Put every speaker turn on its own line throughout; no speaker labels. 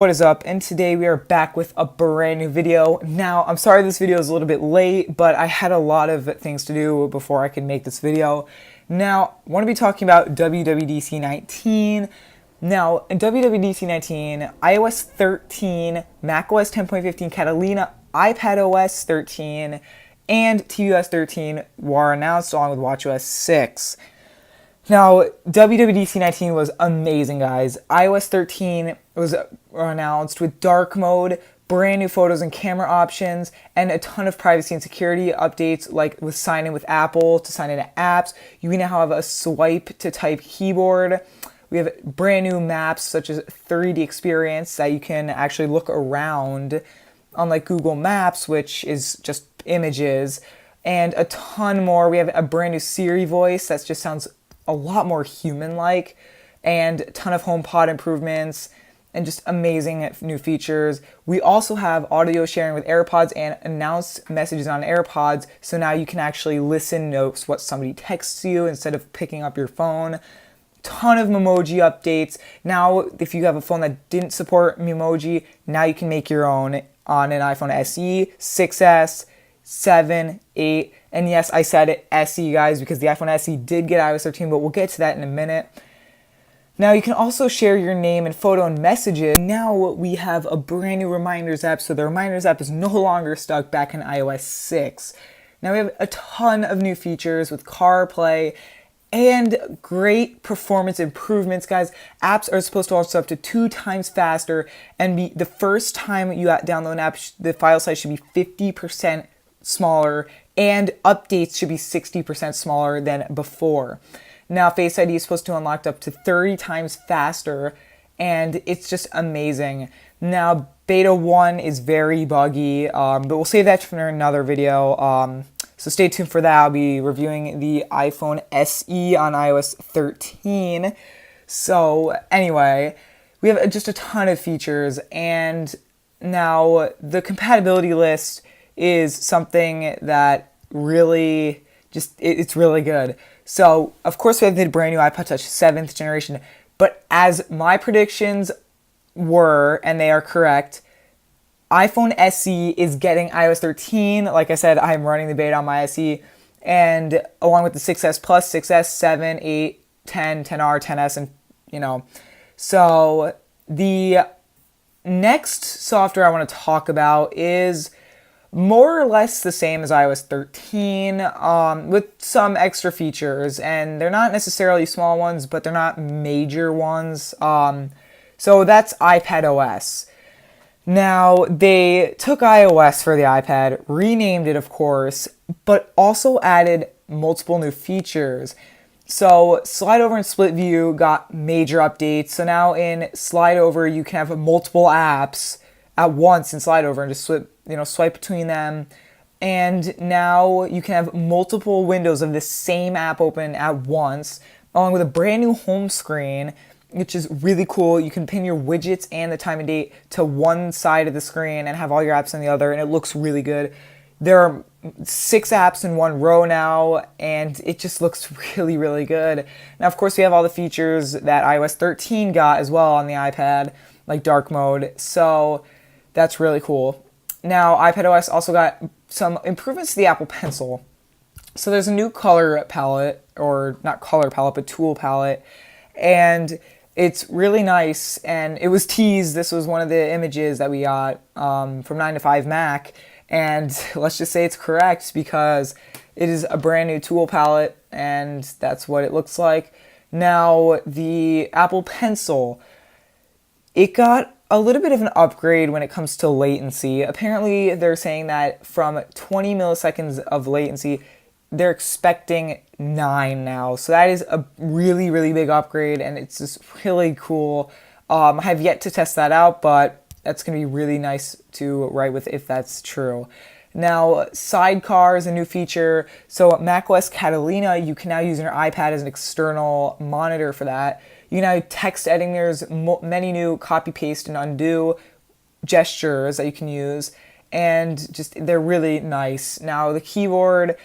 What is up? And today we are back with a brand new video. Now, I'm sorry this video is a little bit late, but I had a lot of things to do before I could make this video. Now, I want to be talking about WWDC19. Now, in WWDC19, iOS 13, macOS 10.15 Catalina, iPadOS 13, and tvOS 13 were announced along with WatchOS 6. Now, WWDC19 was amazing, guys. iOS 13 was announced with dark mode, brand new photos and camera options, and a ton of privacy and security updates, like with sign in with Apple to sign into apps. You now have a swipe to type keyboard. We have brand new maps such as 3D experience that you can actually look around, unlike Google Maps, which is just images, and a ton more. We have a brand new Siri voice that just sounds a lot more human-like, and a ton of HomePod improvements, and just amazing new features. We also have audio sharing with AirPods and announced messages on AirPods, so now you can actually listen to what somebody texts you instead of picking up your phone. Ton of Memoji updates. Now, if you have a phone that didn't support Memoji, now you can make your own on an iPhone SE, 6S, 7, 8, and yes, I said it SE, guys, because the iPhone SE did get iOS 13, but we'll get to that in a minute. Now, you can also share your name and photo and messages. Now we have a brand new Reminders app, so the Reminders app is no longer stuck back in iOS 6. Now we have a ton of new features with CarPlay and great performance improvements, guys. Apps are supposed to also up to 2 times faster, and be the first time you download an app, the file size should be 50% smaller, and updates should be 60% smaller than before. Now, Face ID is supposed to unlock up to 30 times faster, and it's just amazing. Now, Beta 1 is very buggy, but we'll save that for another video. So stay tuned for that. I'll be reviewing the iPhone SE on iOS 13. So anyway, we have just a ton of features, and now the compatibility list is something that really it's really good. So, of course, we have the brand new iPod Touch 7th generation, but as my predictions were, and they are correct, iPhone SE is getting iOS 13. Like I said, I'm running the beta on my SE, and along with the 6S Plus, 6S, 7, 8, 10, 10R, 10S, and, So, the next software I want to talk about is more or less the same as iOS 13, with some extra features, and they're not necessarily small ones, but they're not major ones. So that's iPadOS. Now, they took iOS for the iPad, renamed it, of course, but also added multiple new features. So Slide Over and Split View got major updates. So now in Slide Over, you can have multiple apps at once in Slide Over and just swipe between them. And now you can have multiple windows of the same app open at once, along with a brand new home screen, which is really cool. You can pin your widgets and the time and date to one side of the screen and have all your apps on the other, and it looks really good. There are 6 apps in one row now, and it just looks really, really good. Now, of course, we have all the features that iOS 13 got as well on the iPad, like dark mode, so that's really cool. Now, iPadOS also got some improvements to the Apple Pencil. So there's a new color palette, or not color palette, but tool palette, and it's really nice, and it was teased. This was one of the images that we got from 9 to 5 Mac, and let's just say it's correct because it is a brand new tool palette, and that's what it looks like. Now, the Apple Pencil, it got a little bit of an upgrade when it comes to latency. Apparently, they're saying that from 20 milliseconds of latency, they're expecting 9 now. So that is a really, really big upgrade, and it's just really cool. I have yet to test that out, but that's going to be really nice to write with if that's true. Now, Sidecar is a new feature. So macOS Catalina, you can now use your iPad as an external monitor for that. You can now text editing. There's many new copy, paste, and undo gestures that you can use, and just they're really nice. Now, the keyboard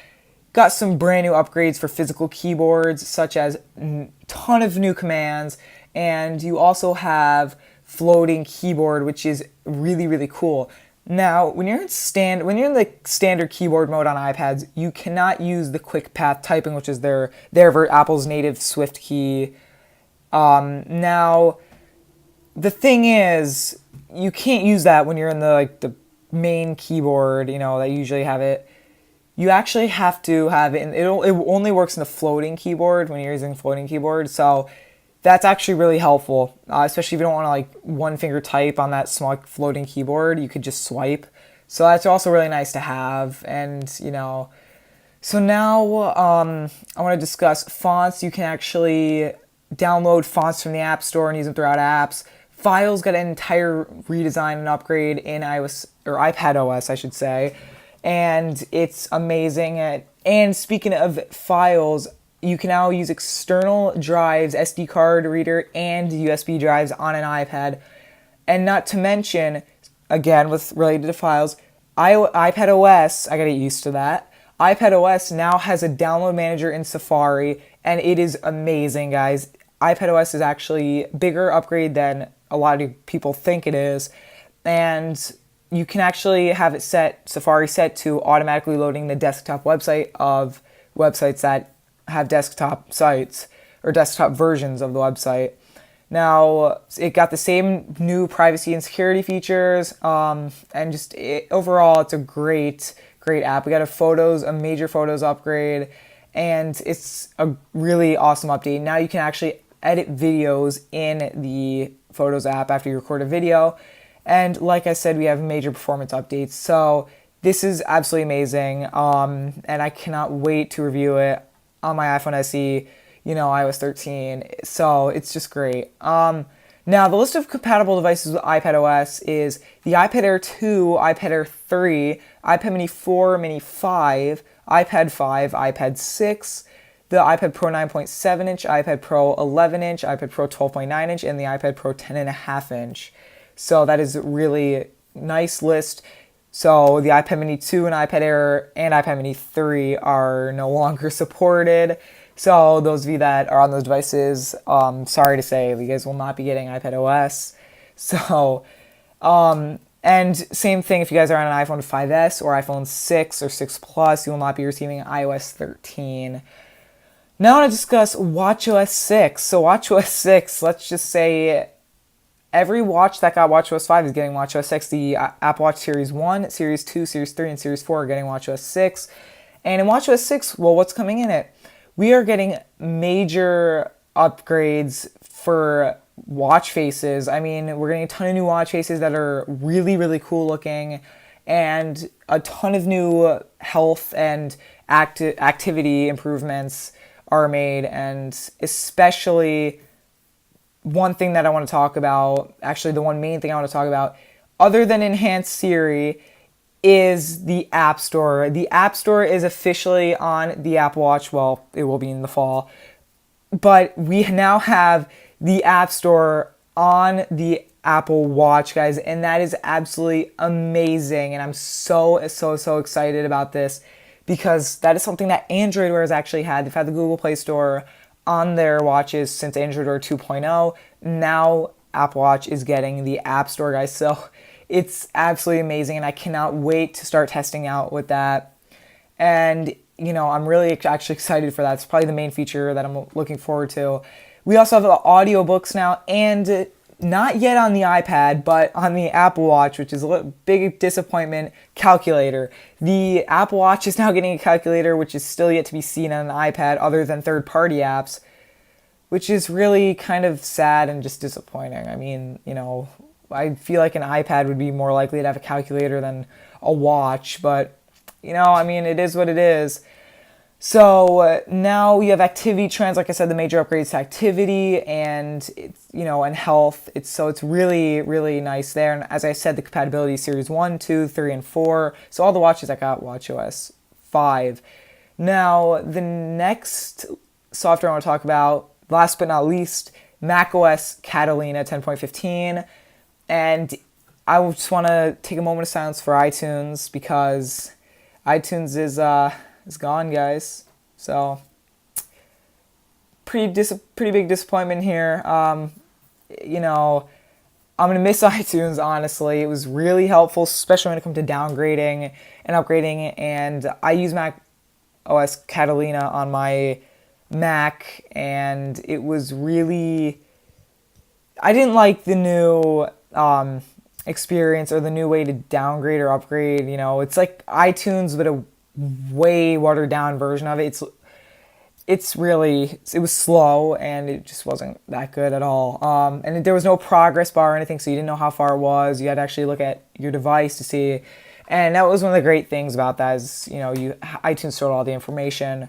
got some brand new upgrades for physical keyboards, such as a ton of new commands, and you also have floating keyboard, which is really, really cool. Now, when you're in the standard keyboard mode on iPads, you cannot use the quick path typing, which is Apple's native Swift key. Now, the thing is, you can't use that when you're in the main keyboard, that you usually have it. You actually have to have it, and it only works in the floating keyboard when you're using floating keyboard. So that's actually really helpful, especially if you don't want to one finger type on that small floating keyboard. You could just swipe. So that's also really nice to have. And so now I want to discuss fonts. You can actually download fonts from the App Store and use them throughout apps. Files got an entire redesign and upgrade in iOS, or iPadOS, I should say, and it's amazing. And speaking of files, you can now use external drives, SD card reader, and USB drives on an iPad. And not to mention, again, related to files, iPadOS, I gotta get used to that. iPadOS now has a download manager in Safari, and it is amazing, guys. iPadOS is actually a bigger upgrade than a lot of people think it is, and you can actually have it Safari set to automatically loading the desktop website of websites that have desktop sites or desktop versions of the website. Now, it got the same new privacy and security features, and overall, it's a great app. We got a major photos upgrade, and it's a really awesome update. Now you can actually edit videos in the Photos app after you record a video. And like I said, we have major performance updates. So this is absolutely amazing. And I cannot wait to review it on my iPhone SE, iOS 13. So it's just great. Now, the list of compatible devices with iPadOS is the iPad Air 2, iPad Air 3, iPad Mini 4, Mini 5, iPad 5, iPad 6, the iPad Pro 9.7-inch, iPad Pro 11-inch, iPad Pro 12.9-inch, and the iPad Pro 10.5-inch. So that is a really nice list. So the iPad Mini 2 and iPad Air and iPad Mini 3 are no longer supported. So those of you that are on those devices, sorry to say, you guys will not be getting iPadOS. So, and same thing if you guys are on an iPhone 5S or iPhone 6 or 6 Plus, you will not be receiving iOS 13. Now I want to discuss WatchOS 6. So WatchOS 6, let's just say every watch that got WatchOS 5 is getting WatchOS 6. The Apple Watch Series 1, Series 2, Series 3, and Series 4 are getting WatchOS 6. And in WatchOS 6, well, what's coming in it? We are getting major upgrades for watch faces. I mean, we're getting a ton of new watch faces that are really, really cool looking, and a ton of new health and activity improvements are made, and especially one thing that I want to talk about, actually the one main thing I want to talk about, other than enhanced Siri, is the App Store. The App Store is officially on the Apple Watch. Well, it will be in the fall. But we now have the App Store on the Apple Watch, guys, and that is absolutely amazing. And I'm so excited about this, because that is something that Android Wear has actually had. They've had the Google Play Store on their watches since Android Wear 2.0. Now Apple Watch is getting the App Store, guys. So it's absolutely amazing, and I cannot wait to start testing out with that. And, I'm really actually excited for that. It's probably the main feature that I'm looking forward to. We also have the audiobooks now, and not yet on the iPad, but on the Apple Watch, which is a big disappointment, calculator. The Apple Watch is now getting a calculator, which is still yet to be seen on an iPad other than third-party apps, which is really kind of sad and just disappointing. I mean, I feel like an iPad would be more likely to have a calculator than a watch, but, it is what it is. So now we have activity trends. Like I said, the major upgrades to activity and and health. It's really, really nice there. And as I said, the compatibility Series 1, 2, 3, and 4. So all the watches that got WatchOS 5. Now, the next software I want to talk about, last but not least, macOS Catalina 10.15. And I just want to take a moment of silence for iTunes, because iTunes is gone, guys. So pretty big disappointment here. I'm going to miss iTunes, honestly. It was really helpful, especially when it comes to downgrading and upgrading. And I use macOS Catalina on my Mac, and it was really... I didn't like the new experience or the new way to downgrade or upgrade. You know, it's like iTunes, but a way watered down version of it. It was slow, and it just wasn't that good at all. And there was no progress bar or anything, so you didn't know how far it was. You had to actually look at your device to see. And that was one of the great things about that is, you know, iTunes stored all the information.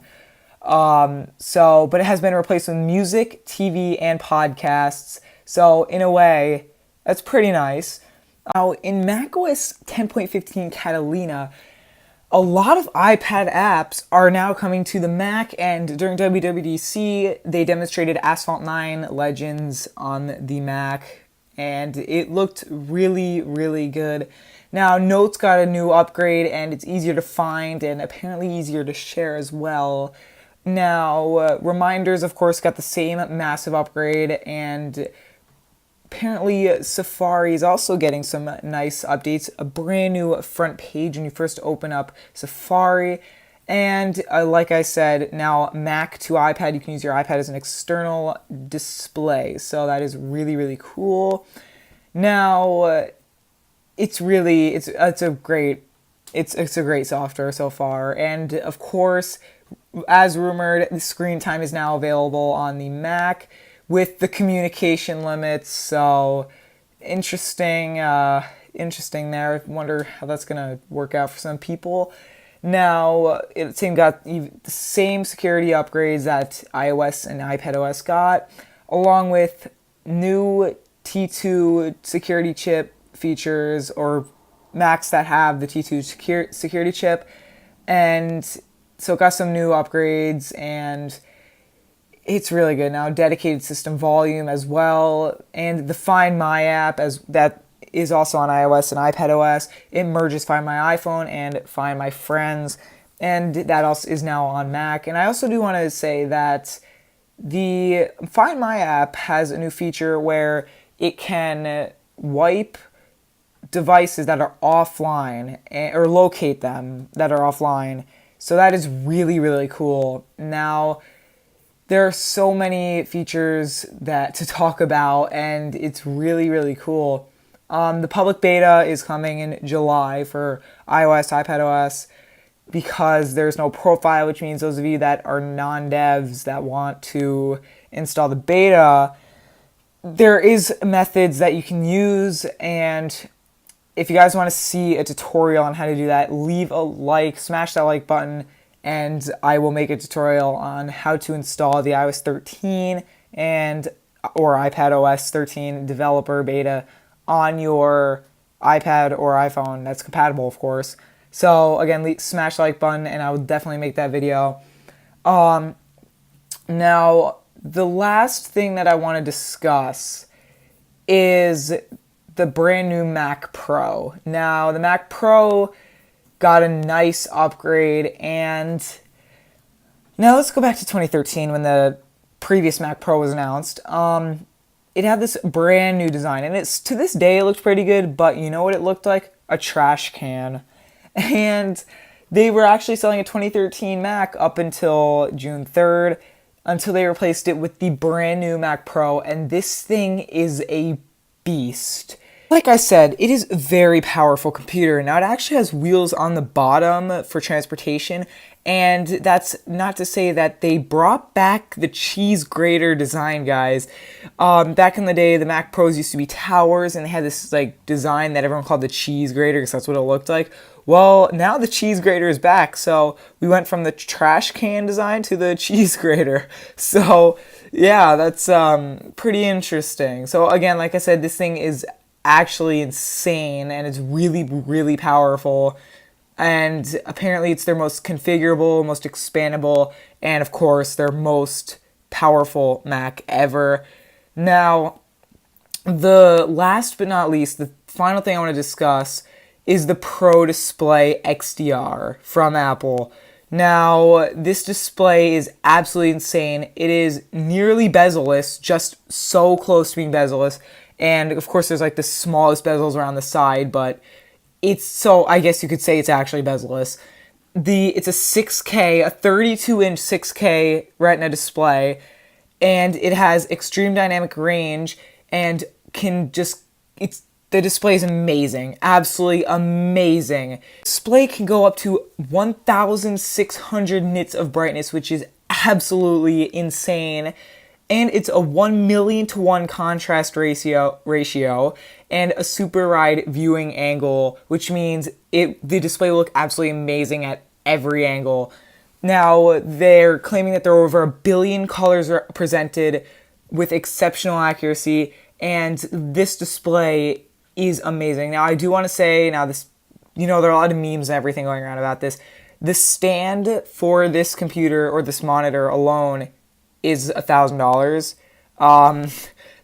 But it has been replaced with music, TV, and podcasts. So in a way, that's pretty nice. Now, in macOS 10.15 Catalina, a lot of iPad apps are now coming to the Mac, and during WWDC, they demonstrated Asphalt 9 Legends on the Mac, and it looked really, really good. Now, Notes got a new upgrade, and it's easier to find and apparently easier to share as well. Now, Reminders, of course, got the same massive upgrade, and apparently Safari is also getting some nice updates. A brand new front page when you first open up Safari. And like I said, now Mac to iPad, you can use your iPad as an external display. So that is really, really cool. Now, it's a great software so far. And of course, as rumored, the screen time is now available on the Mac with the communication limits. So interesting there. I wonder how that's gonna work out for some people. Now, it got the same security upgrades that iOS and iPadOS got, along with new T2 security chip features, or Macs that have the T2 security chip. And so it got some new upgrades, and it's really good now. Dedicated system volume as well, and the Find My app, as that is also on iOS and iPadOS. It merges Find My iPhone and Find My Friends, and that also is now on Mac. And I also do want to say that the Find My app has a new feature where it can wipe devices that are offline, or locate them that are offline. So that is really, really cool. Now, there are so many features to talk about, and it's really, really cool. The public beta is coming in July for iOS, iPadOS, because there's no profile, which means those of you that are non-devs that want to install the beta, there is methods that you can use. And if you guys want to see a tutorial on how to do that, leave a like, smash that like button, and I will make a tutorial on how to install the iOS 13 or iPadOS 13 developer beta on your iPad or iPhone that's compatible, of course. So again, smash the like button, and I will definitely make that video. Now, the last thing that I want to discuss is the brand new Mac Pro. Now, the Mac Pro got a nice upgrade, and now let's go back to 2013 when the previous Mac Pro was announced. It had this brand new design, and to this day it looked pretty good, but you know what it looked like? A trash can. And they were actually selling a 2013 Mac up until June 3rd, until they replaced it with the brand new Mac Pro, and this thing is a beast. Like I said, it is a very powerful computer. Now, it actually has wheels on the bottom for transportation, and that's not to say that they brought back the cheese grater design, guys. Back in the day, the Mac Pros used to be towers, and they had this design that everyone called the cheese grater because that's what it looked like. Well, now the cheese grater is back, so we went from the trash can design to the cheese grater. So, yeah, that's pretty interesting. So, again, like I said, this thing is actually insane, and it's really, really powerful. And apparently it's their most configurable, most expandable, and of course their most powerful Mac ever. Now, the last but not least, the final thing I want to discuss is the Pro Display XDR from Apple. Now, this display is absolutely insane. It is nearly bezel-less, just so close to being bezel-less, And of course there's like the smallest bezels around the side, but it's, so I guess you could say it's actually bezel-less. It's a 6K, a 32-inch 6K Retina display, and it has extreme dynamic range and the display is amazing, absolutely amazing. Display can go up to 1,600 nits of brightness, which is absolutely insane. And it's a 1,000,000 to 1 contrast ratio and a super wide viewing angle, which means the display will look absolutely amazing at every angle. Now, they're claiming that there are over 1 billion colors presented with exceptional accuracy, and this display is amazing. Now, I do want to say, there are a lot of memes and everything going around about this. The stand for this computer or this monitor alone is $1,000.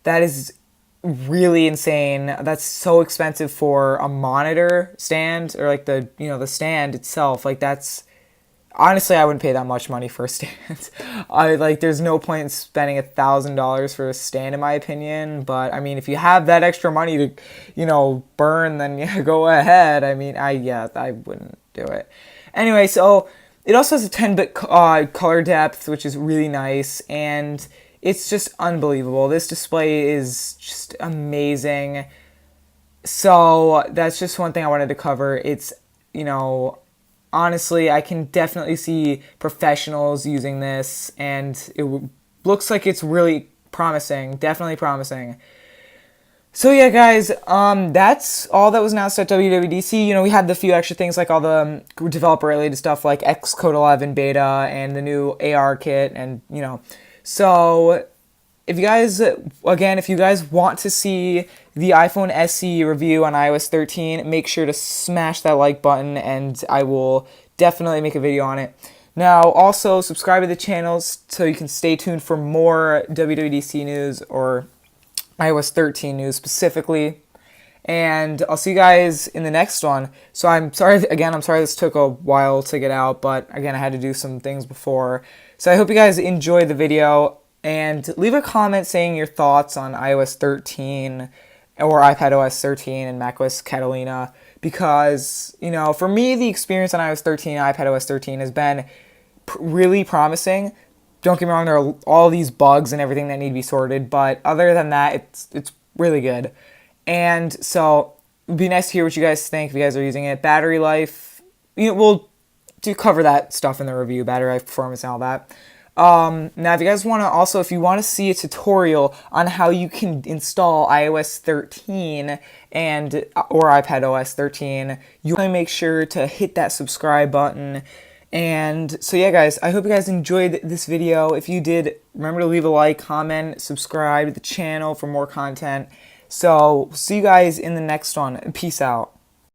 That is really insane. That's so expensive for a monitor stand, or like the stand itself. Like, that's, honestly, I wouldn't pay that much money for a stand. There's no point in spending $1,000 for a stand, in my opinion. But I mean, if you have that extra money to, burn, then yeah, go ahead. I mean, I wouldn't do it. Anyway, so it also has a 10-bit color depth, which is really nice, and it's just unbelievable. This display is just amazing. So that's just one thing I wanted to cover. It's, honestly, I can definitely see professionals using this, and it looks like it's really promising, definitely promising. So yeah, guys, that's all that was announced at WWDC. We had the few extra things, like all the developer-related stuff, like Xcode 11 beta and the new AR kit, and, So, if you guys want to see the iPhone SE review on iOS 13, make sure to smash that like button, and I will definitely make a video on it. Now, also, subscribe to the channels so you can stay tuned for more WWDC news, or iOS 13 news specifically. And I'll see you guys in the next one. So I'm sorry this took a while to get out, but again, I had to do some things before. So I hope you guys enjoyed the video, and leave a comment saying your thoughts on iOS 13 or iPadOS 13 and macOS Catalina, because, for me, the experience on iOS 13 and iPadOS 13 has been really promising. Don't get me wrong, there are all these bugs and everything that need to be sorted, but other than that, it's really good. And so it'd be nice to hear what you guys think if you guys are using it. Battery life, we'll cover that stuff in the review, battery life, performance, and all that. Now, if you guys want to if you want to see a tutorial on how you can install iOS 13 or iPadOS 13, you want to make sure to hit that subscribe button. And so yeah, guys, I hope you guys enjoyed this video. If you did, remember to leave a like, comment, subscribe to the channel for more content. So see you guys in the next one. Peace out.